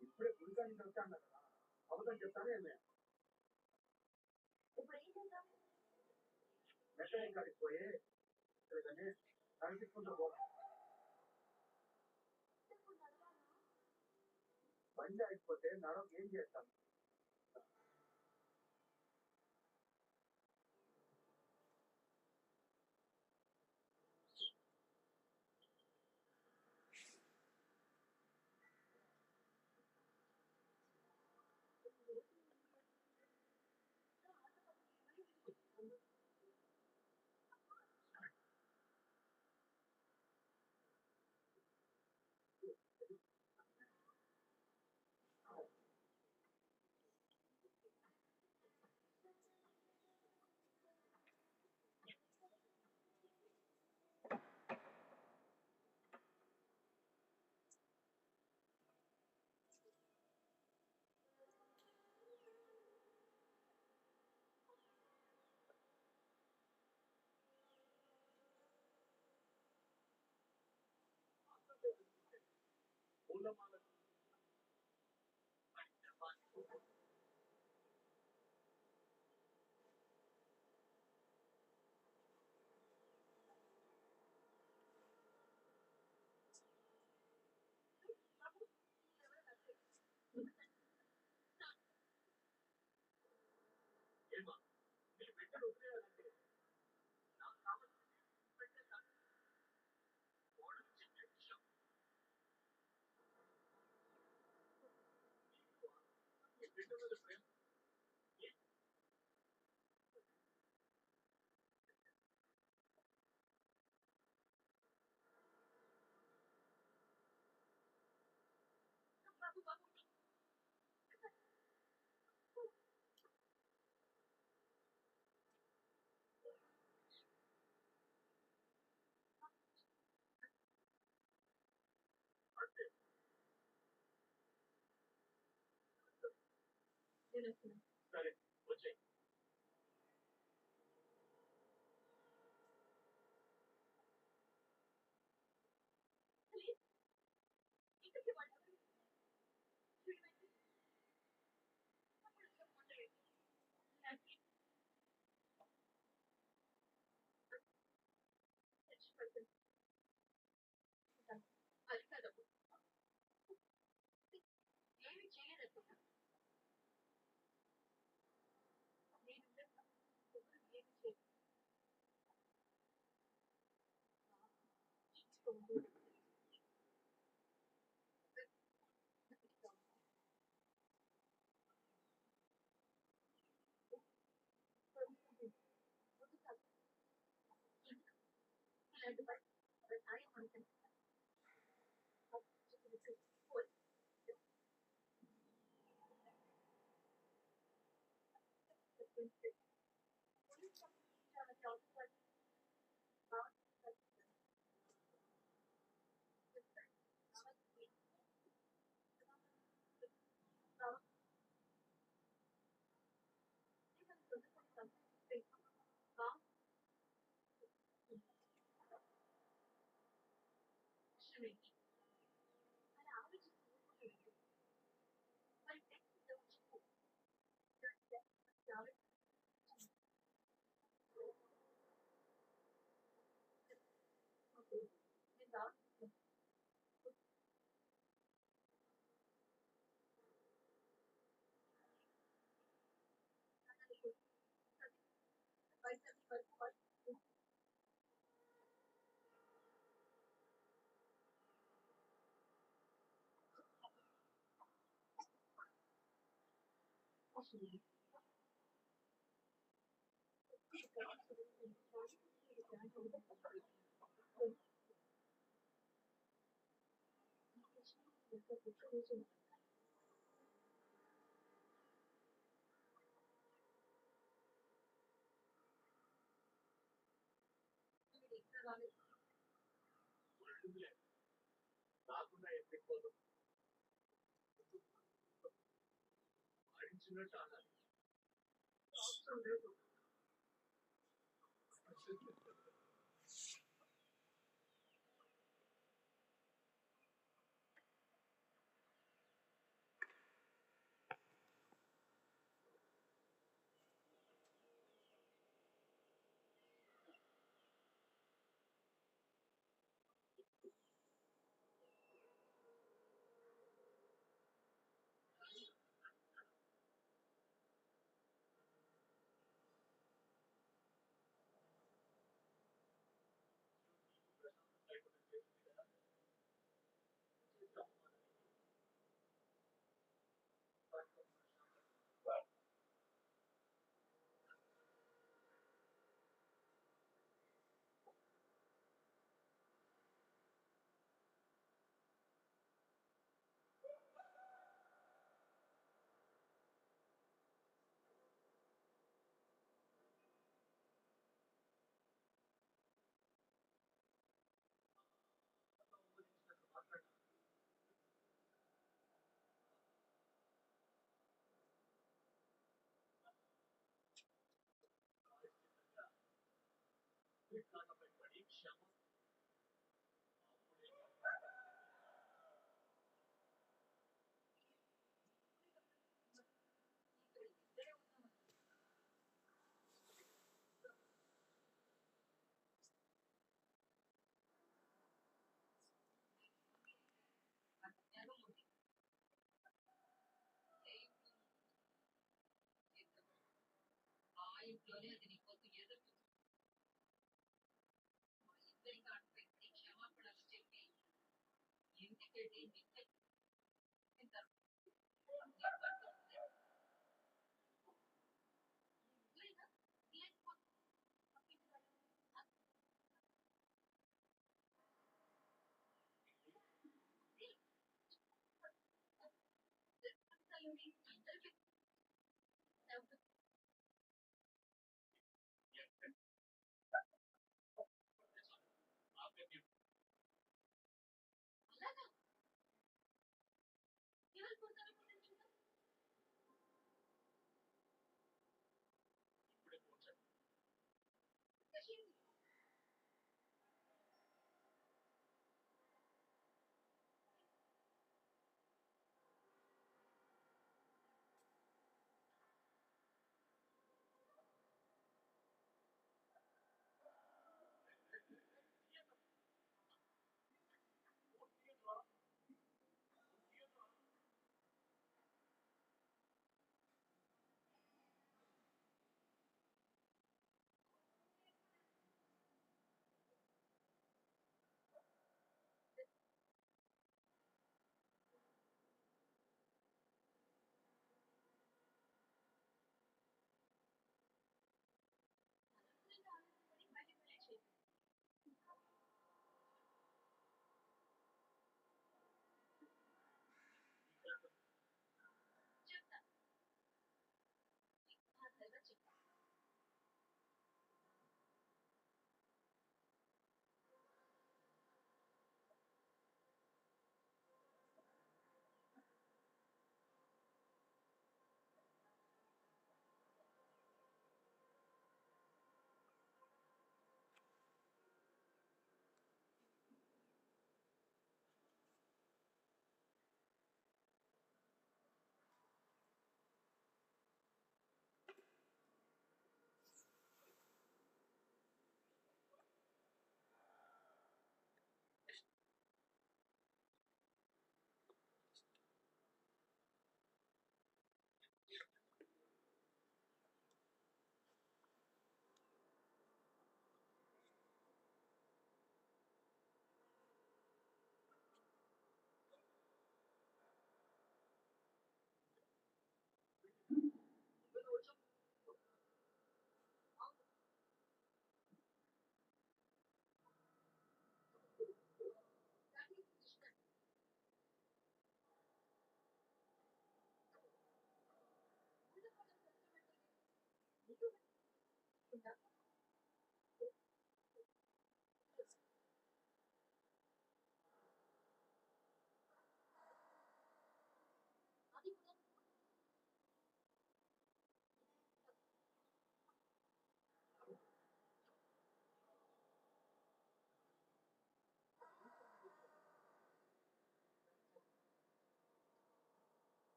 ఇప్పుడే గుడికాడి నుంచి వచ్చాను కదా అవసరం చెప్తానే ఏమే మెకానిక్ కాడికి పోయి కానీ కనిపించుకుంటూ పోతాం బండి అయిపోతే నడవ ఏం చేస్తాం పూలమాల ఏమా నీ బిడ్డను వదిలేయాలంటే నాకు కావాల్సింది బిడ్డ కాదు కోడలు చెప్పే విషయం నీ బిడ్డ మీద ప్రేమ అంటే సరే వచ్చాయి అది కాదప్పుడు ఏమి చేయలేదనుకున్నా నేను ఎవరు ఏమి చేయలేదు ఇలాంటి సాయం అనుకుంటున్నాను అలా ఆలోచిస్తూ మరి చెప్పు ఒళ్ళులే రాకుండా ఎత్తిపోదు ఆడించినట్టు అనాలి లేదు.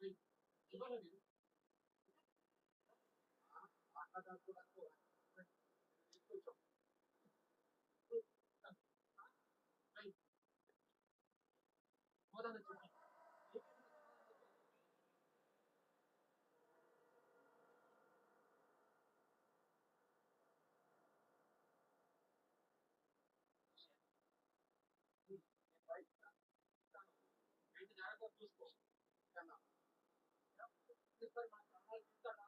Iba din. Ada surat Tuhan. Itu cok. Ay, wala na cok. అయితే జాగ్రత్తగా చూసుకో. కన్నా. ఇస్తారు మన ప్రాణాలు ఇస్తాడా?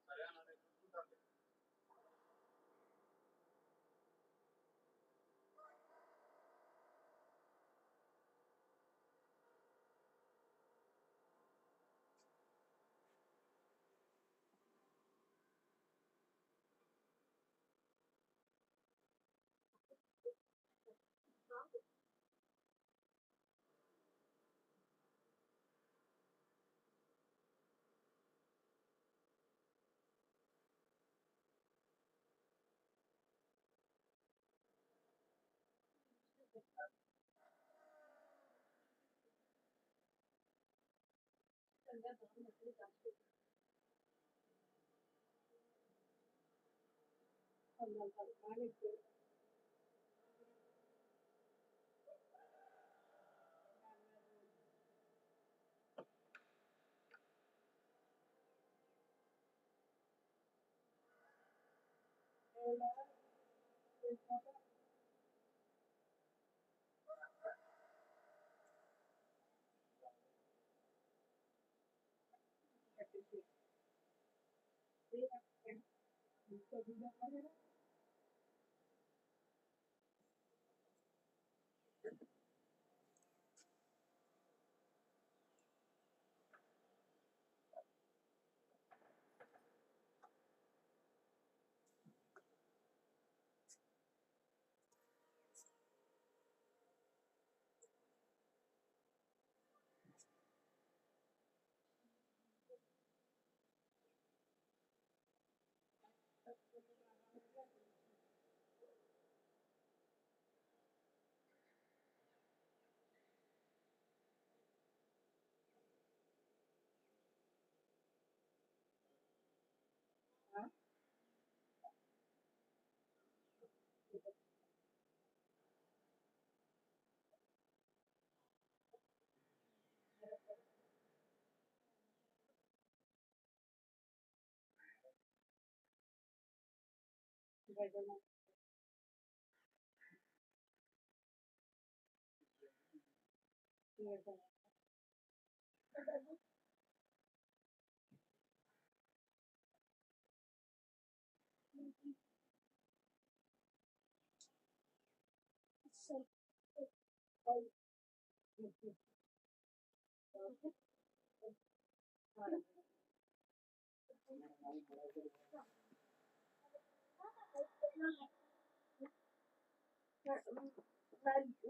సరే అన్న నేను చూసుకుంటాను.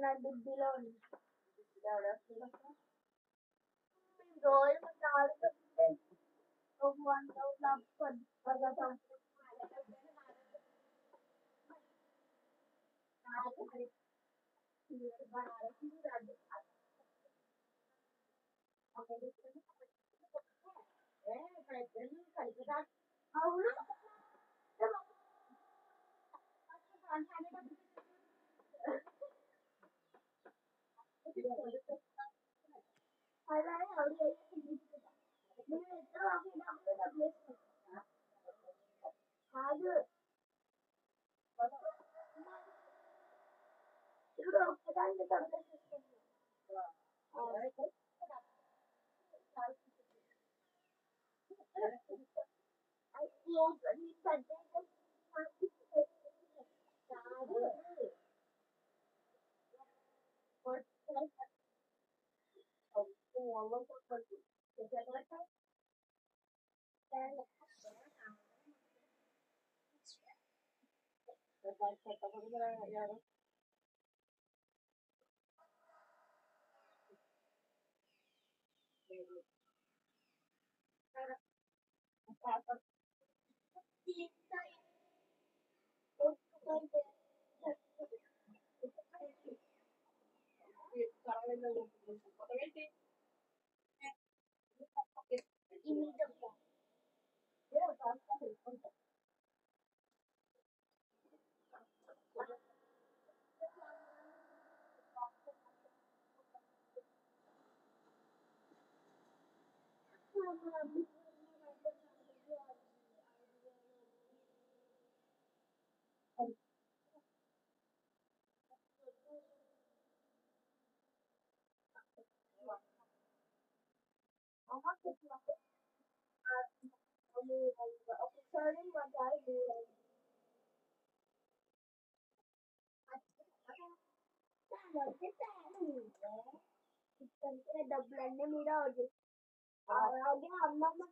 నడిద్దిలో ఉంది రోజు ఆడుతుంటే ఒక 1,000 అవును అలా ఎవరు నేను ఎక్కడ డబ్బులు డబ్బులు కాదు ఇప్పుడు ఒక్కదాన్ని డబ్బులు డబ్బులన్నీ మీద అలాగే అమ్మమ్మ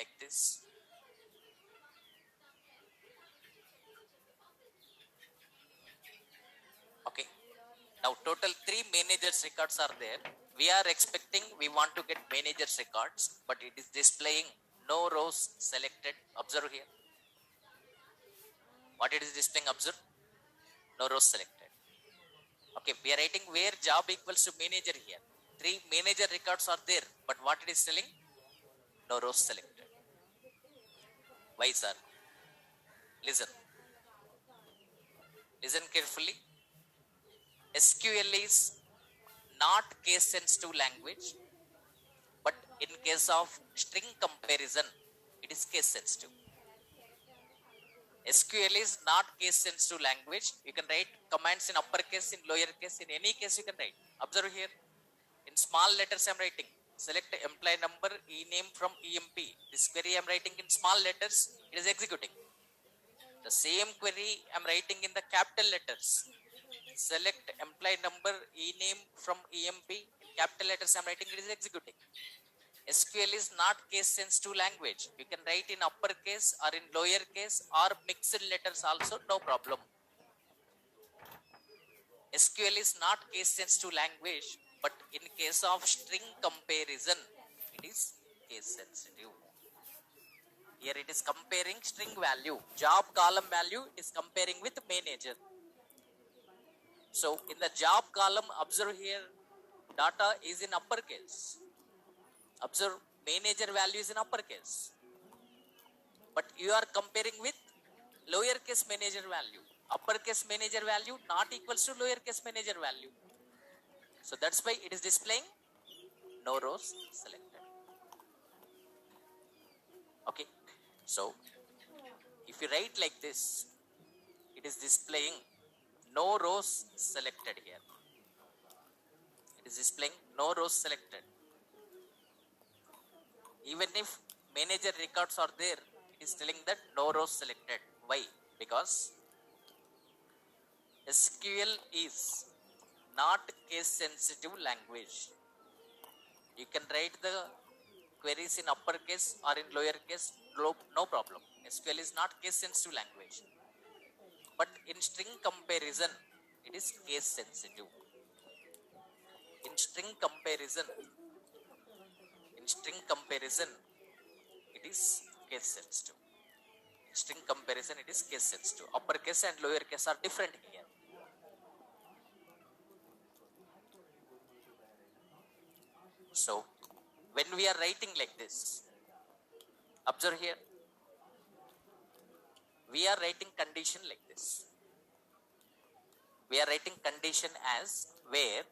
like this. Okay. Now total 3 managers records are there. We are expecting we want to get managers records, but it is displaying no rows selected. Observe here. What it is displaying? Observe. No rows selected. Okay, we are writing where job equals to manager here. 3 manager records are there, but what it is telling? No rows selected. Why, sir? Listen. Listen carefully. SQL is not case sensitive language, but in case of string comparison, it is case sensitive. SQL is not case sensitive language. You can write commands in uppercase, in lowercase, in any case you can write. Observe here. In small letters I am writing. Select employee number, e-name from EMP. This query I am writing in small letters. It is executing. The same query I am writing in the capital letters. Select employee number, e-name from EMP. In capital letters I am writing. It is executing. SQL is not case sensitive language. You can write in uppercase or in lowercase or mixed letters also, no problem. SQL is not case sensitive language, but in case of string comparison, it is case sensitive. Here it is comparing string value. Job column value is comparing with manager. So in the job column, observe here, data is in uppercase. Observe, manager value is in uppercase. But you are comparing with lowercase manager value. Uppercase manager value not equals to lowercase manager value. So that's why it is displaying no rows selected. Okay. So if you write like this, it is displaying no rows selected here. It is displaying no rows selected. Even if manager records are there, it is telling that no rows selected. Why? Because SQL is not case sensitive language. You can write the queries in uppercase or in lowercase, no problem. SQL is not case sensitive language. But in string comparison, it is case sensitive. In string comparison, it is case sensitive. In string comparison, it is case sensitive. Uppercase and lowercase are different here. So when we are writing like this, observe here, we are writing condition like this. We are writing condition as where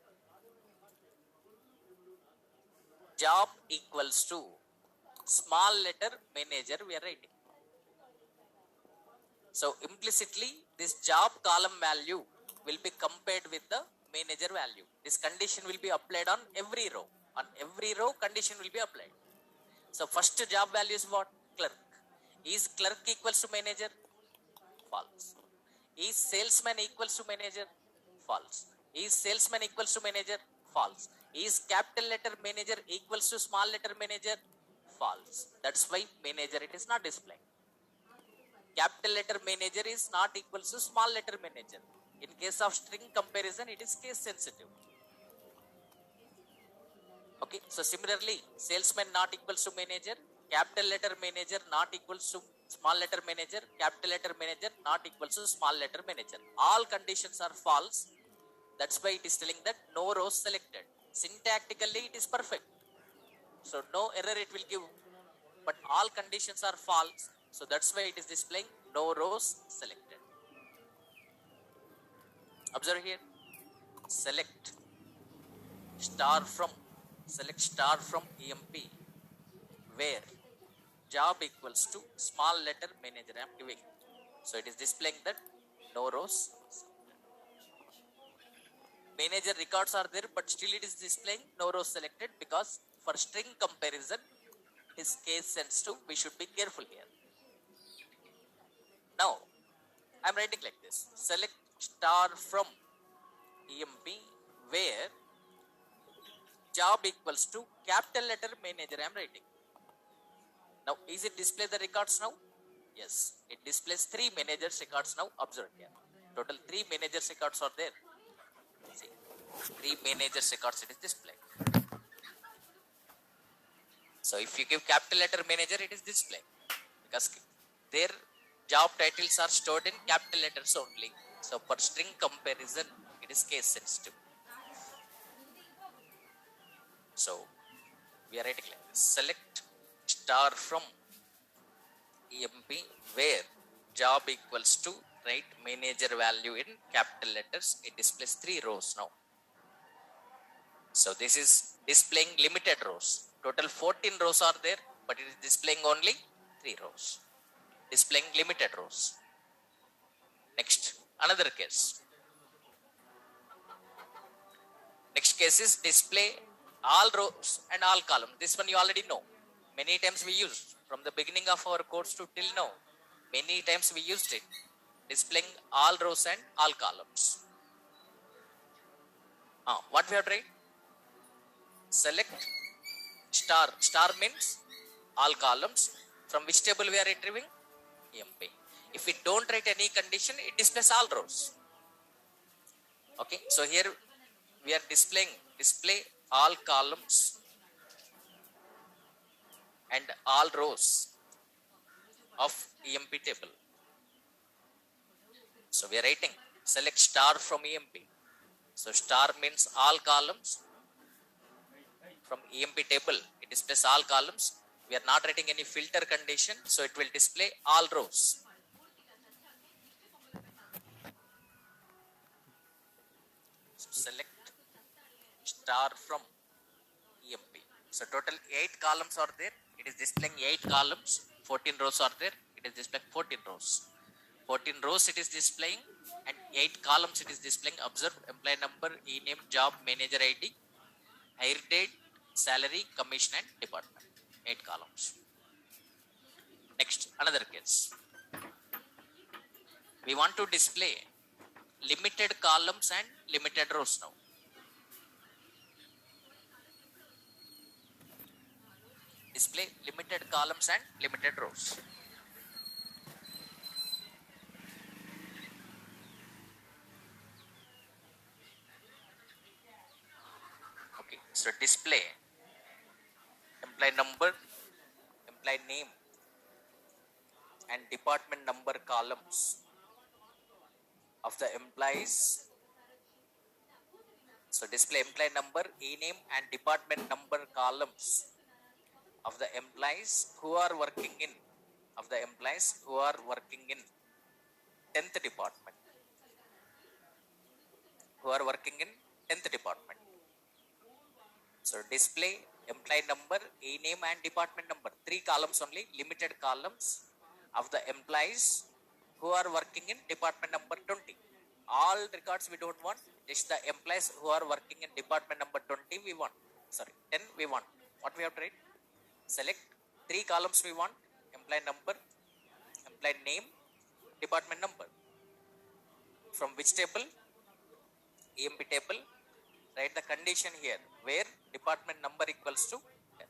job equals to small letter manager we are writing. So implicitly this job column value will be compared with the manager value. This condition will be applied on every row. On every row condition will be applied. So first job value is what? Clerk. Is clerk equals to manager? False. Is salesman equals to manager? False. Is salesman equals to manager? False. Is capital letter manager equals to small letter manager? False. That's why manager it is not displaying. Capital letter manager is not equals to small letter manager. In case of string comparison, it is case sensitive. Okay, so similarly, salesman not equals to manager, capital letter manager not equals to small letter manager, capital letter manager not equals to small letter manager. All conditions are false. That's why it is telling that no rows selected. Syntactically, it is perfect. So no error it will give. But all conditions are false. So that's why it is displaying no rows selected. Observe here. Select star from EMP where job equals to small letter manager I am giving. So it is displaying that no rows. Manager records are there, but still it is displaying no rows selected because for string comparison it is case sensitive. We should be careful here. Now I am writing like this. Select star from EMP where job equals to capital letter manager I am writing. Now, is it display the records now? Yes, it displays 3 managers records now. Observe here. Total 3 managers records are there. See, 3 managers records it is displayed. So if you give capital letter manager, it is displayed because their job titles are stored in capital letters only. So for string comparison, it is case sensitive. So we are writing like this: select star from EMP where job equals to write manager value in capital letters. It displays 3 rows now. So this is displaying limited rows. Total 14 rows are there, but it is displaying only 3 rows. Displaying limited rows. Next, another case. Next case is display all rows and all columns. This one you already know. Many times we used from the beginning of our course to till now. Many times we used it. Displaying all rows and all columns. What we have tried? Select star. Star means all columns. From which table we are retrieving? EMP. If we don't write any condition, it displays all rows. Okay, so here we are displaying display all columns and all rows of EMP table. So we are writing select star from EMP. So star means all columns. From EMP table, it displays all columns. We are not writing any filter condition, so it will display all rows. So select star from EMP. So total 8 columns are there. It is displaying 8 columns. 14 rows are there. It is displaying 14 rows. 14 rows it is displaying and 8 columns it is displaying. Observe employee number, e-name, job, manager ID, hire date, salary, commission and department. 8 columns. Next, another case. We want to display limited columns and limited rows now. Display limited columns and limited rows. Okay, so display employee number, employee name and department number columns of the employees. So display employee number, e-name and department number columns of the employees who are working in 10th department. So display employee number, e-name and department number. 3 columns only, limited columns of the employees who are working in department number 20. All records we don't want, just the employees who are working in department number 20 we want. 10 we want. What we have to write? Select 3 columns we want, employee number, employee name, department number. From which table? EMP table. Write the condition here where department number equals to 10.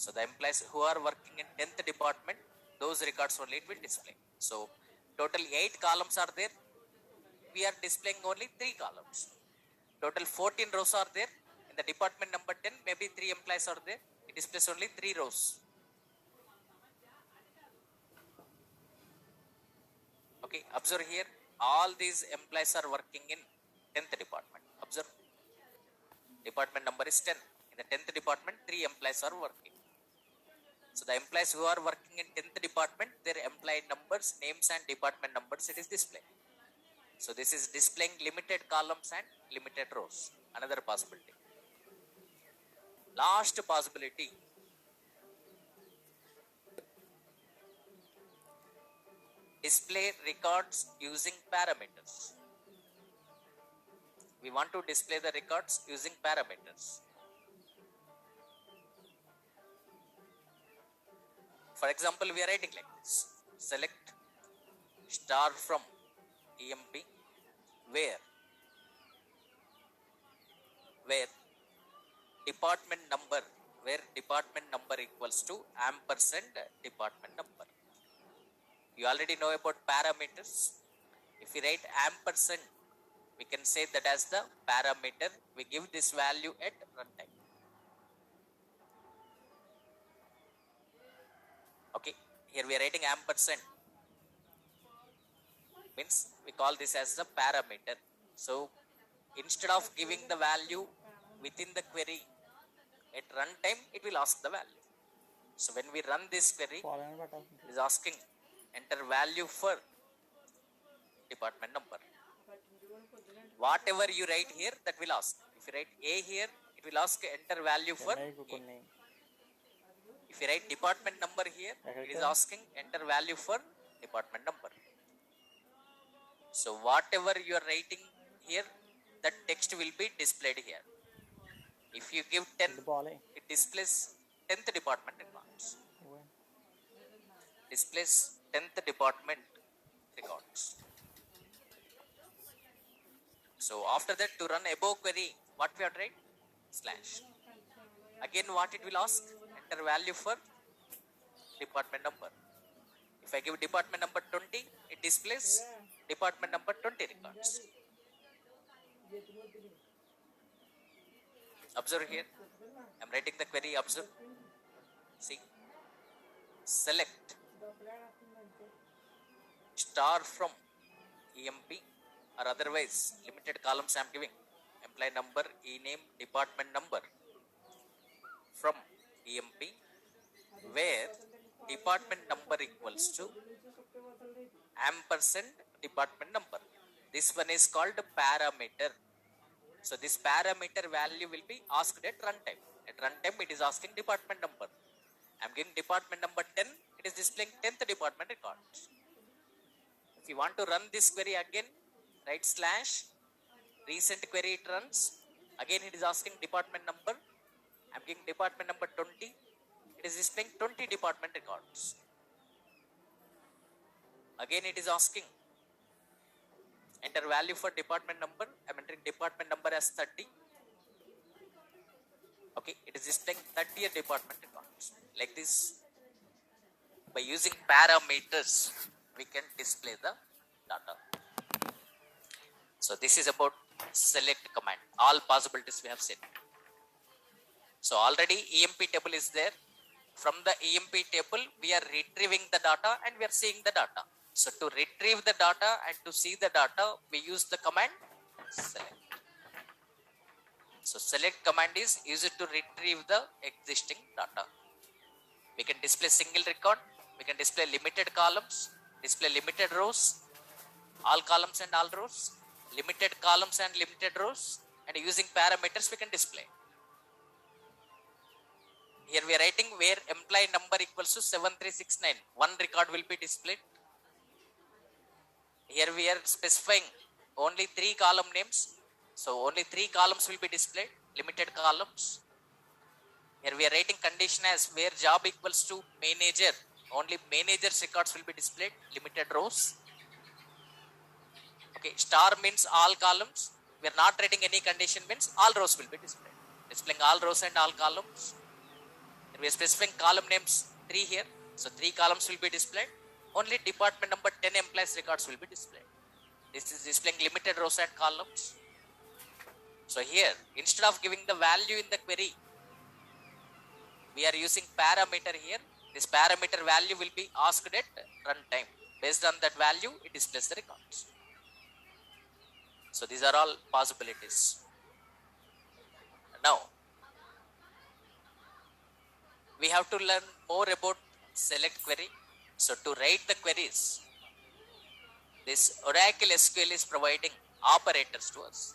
So the employees who are working in 10th department, those records only it will display. So total 8 columns are there. We are displaying only 3 columns. Total 14 rows are there. In the department number 10, maybe 3 employees are there. It displays only 3 rows. Okay, observe here. All these employees are working in 10th department. Observe. Department number is 10. In the 10th department, 3 employees are working. So the employees who are working in 10th department, their employee numbers, names and department numbers, it is displaying. So this is displaying limited columns and limited rows. Another possibility. Last possibility. Display records using parameters. We want to display the records using parameters. For example, we are writing like this. Select star from EMP where department number where department number equals to ampersand department number. You already know about parameters. If we write ampersand, we can say that as the parameter. We give this value at runtime. Okay, here we are writing ampersand, means we call this as the parameter. So instead of giving the value within the query at runtime, it will ask the value. So when we run this query, it is asking enter value for department number. Whatever you write here, that will ask. If you write A here, it will ask enter value for A. If you write department number here, it is asking enter value for department number. So whatever you are writing here, that text will be displayed here. If you give 10, it displays 10th department records. Displays 10th department records. So after that, to run above query, what we have to write? Slash. Again, what it will ask? Enter value for department number. If I give department number 20, it displays department number 20 records. Observe here. I am writing the query. Observe. See. Select star from EMP or otherwise limited columns I am giving. Employee number, e-name, department number from EMP, where department number equals to ampersand department number. This one is called parameter. So this parameter value will be asked at runtime. At runtime, it is asking department number. I am giving department number 10. It is displaying 10th department records. If you want to run this query again, write slash recent query, it runs. Again, it is asking department number. I am giving department number 20. It is displaying 20 department records. Again, it is asking enter value for department number. I am entering department number as 30. Okay, it is displaying 30th department records. Like this, by using parameters, we can display the data. So this is about select command. All possibilities we have seen. So already EMP table is there. From the EMP table, we are retrieving the data and we are seeing the data. So to retrieve the data and to see the data, we use the command select. So select command is used to retrieve the existing data. We can display single record. We can display limited columns, display limited rows, all columns and all rows, limited columns and limited rows, and using parameters we can display. Here we are writing where employee number equals to 7369. One record will be displayed. Here we are specifying only 3 column names. So only 3 columns will be displayed, limited columns. Here we are writing condition as where job equals to manager. Only manager's records will be displayed, limited rows. Okay, star means all columns. We are not writing any condition, means all rows will be displayed. Displaying all rows and all columns. Here we are specifying column names 3 here. So 3 columns will be displayed. Only department number 10 employees records will be displayed. This is displaying limited rows and columns. So here, instead of giving the value in the query, we are using parameter here. This parameter value will be asked at runtime. Based on that value, it displays the records. So these are all possibilities. Now, we have to learn more about select query. So to write the queries, this Oracle SQL is providing operators to us.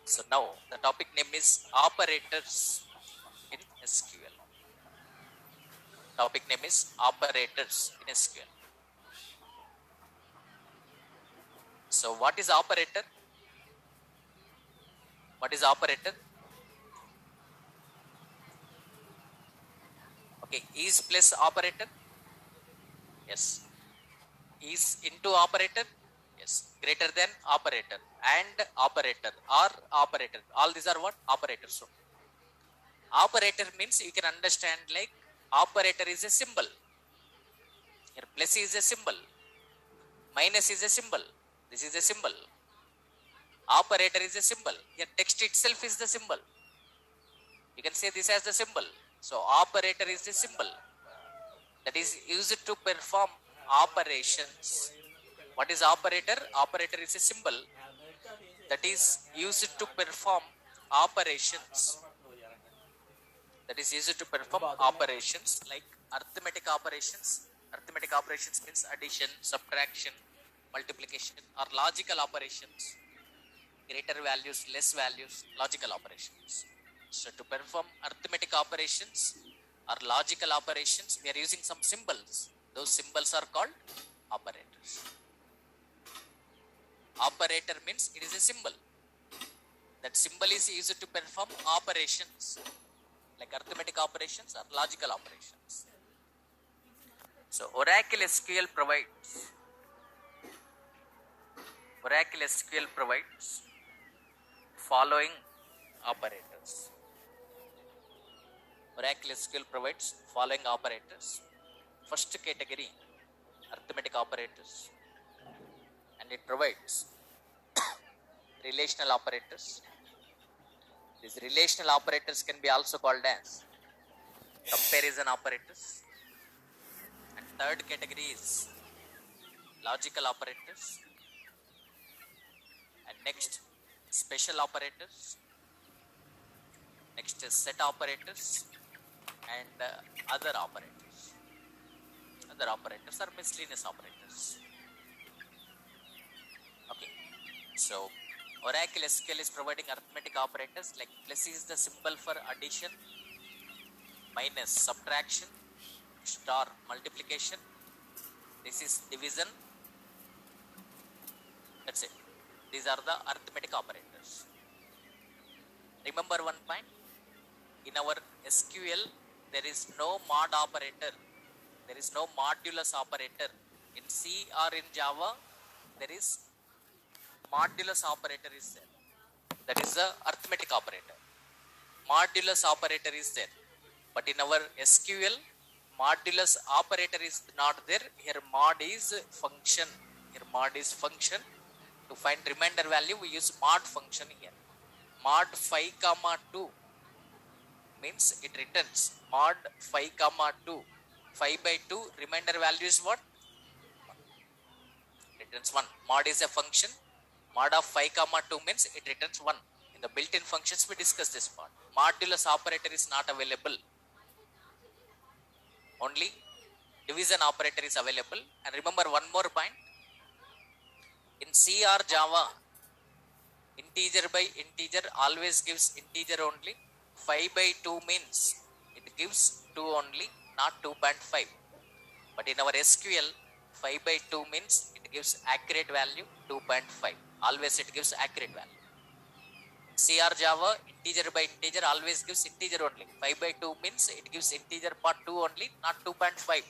So now the topic name is operators in SQL. Topic name is operators in SQL. So what is operator? What is operator? Okay, is plus operator? Yes. Is into operator? Yes. Greater than operator and operator or operator. All these are what? Operators. Operator means you can understand like operator is a symbol. Here plus is a symbol. Minus is a symbol. This is a symbol. Operator is a symbol. Here text itself is the symbol. You can say this as the symbol. So operator is the symbol that is used to perform operations. What is operator? Operator is a symbol that is used to perform operations. That is used to perform operations like arithmetic operations. Arithmetic operations means addition, subtraction, multiplication, or logical operations. Greater values, less values, logical operations. So to perform arithmetic operations or logical operations, we are using some symbols. Those symbols are called operators. Operator means it is a symbol. That symbol is used to perform operations like arithmetic operations or logical operations. So Oracle SQL provides following operators. Oracle SQL provides following operators. First category, arithmetic operators, and it provides relational operators. These relational operators can be also called as comparison operators. And third category is logical operators. And next, special operators. Next is set operators and other operators. Other operators are miscellaneous operators. Okay, so Oracle SQL is providing arithmetic operators like plus is the symbol for addition, minus subtraction, star multiplication. This is division. That's it. These are the arithmetic operators. Remember one point. In our SQL, there is no mod operator. There is no modulus operator. In C or in Java, there is modulus operator is there. That is the arithmetic operator. Modulus operator is there. But in our SQL, modulus operator is not there. Here mod is function. Here mod is function. To find remainder value, we use mod function here. Mod 5 comma 2 means it returns mod 5 comma 2. 5 by 2 remainder value is what? Returns 1. Mod is a function. Mod of 5 comma 2 means it returns 1. In the built-in functions we discuss this part. Modulus operator is not available. Only division operator is available. And remember one more point. In C or Java, integer by integer always gives integer only. 5 by 2 means it gives 2 only, not 2.5. But in our SQL, 5 by 2 means it gives accurate value 2.5. Always it gives accurate value. C or Java, integer by integer always gives integer only. 5 by 2 means it gives integer part 2 only, not 2.5.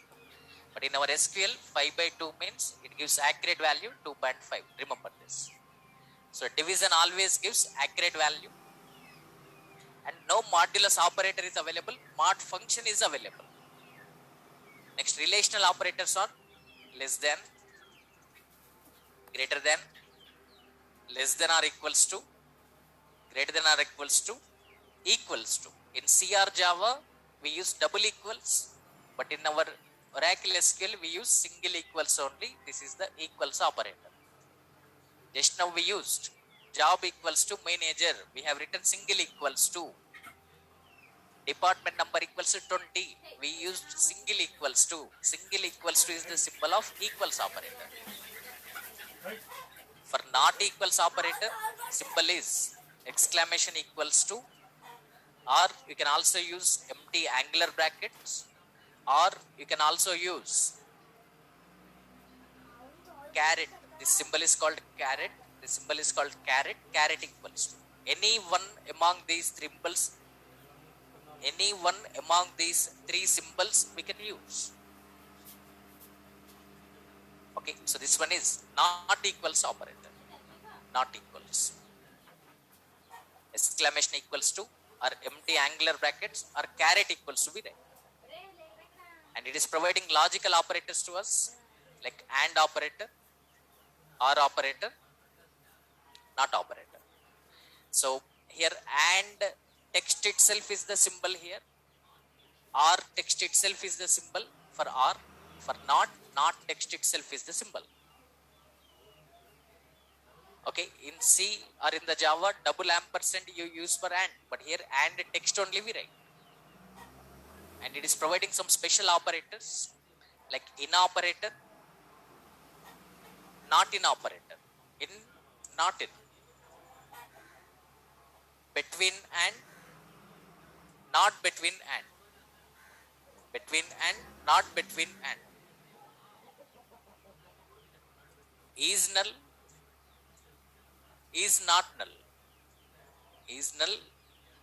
But in our SQL, 5 by 2 means it gives accurate value 2.5. Remember this. So division always gives accurate value. And no modulus operator is available. Mod function is available. Next, relational operators are less than, greater than, less than or equals to, greater than or equals to, equals to. In C or Java, we use double equals. But in our Oracle SQL, we use single equals only. This is the equals operator. Just now we used job equals to manager. We have written single equals to. Department number equals to 20. We used single equals to. Single equals to is the symbol of equals operator. For not equals operator, symbol is exclamation equals to, or you can also use empty angular brackets, or you can also use caret. This symbol is called caret. This symbol is called caret. Caret equals to. Any one among these symbols, any one among these three symbols we can use. Okay, so this one is not equals operator. Not equals. Exclamation equals to, or empty angular brackets or caret equals to be there. And it is providing logical operators to us like AND operator, OR operator, NOT operator. So here AND text itself is the symbol here. OR text itself is the symbol for OR. For NOT text itself is the symbol. Okay, in C or in the Java, double ampersand you use for AND, but here AND text only we write. And it is providing some special operators like in operator, not in operator, in, not in, between and, not between and, between and, not between and, is null, is not null, is null,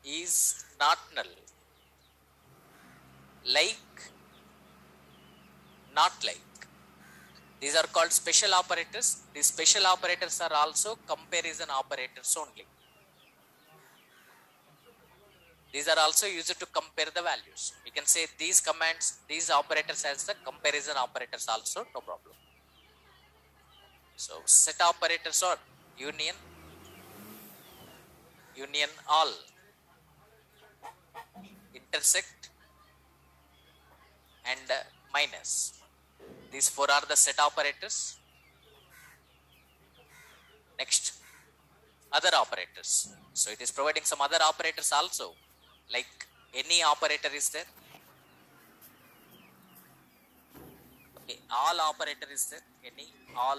is not null, like, not like. These are called special operators. These special operators are also comparison operators only. These are also used to compare the values. You can say these commands, these operators as the comparison operators also, no problem. So set operators are union, union all, intersect, and minus. These four are the set operators. Next, other operators. So it is providing some other operators also, like any operator is there. Okay, all operator is there. Any, all,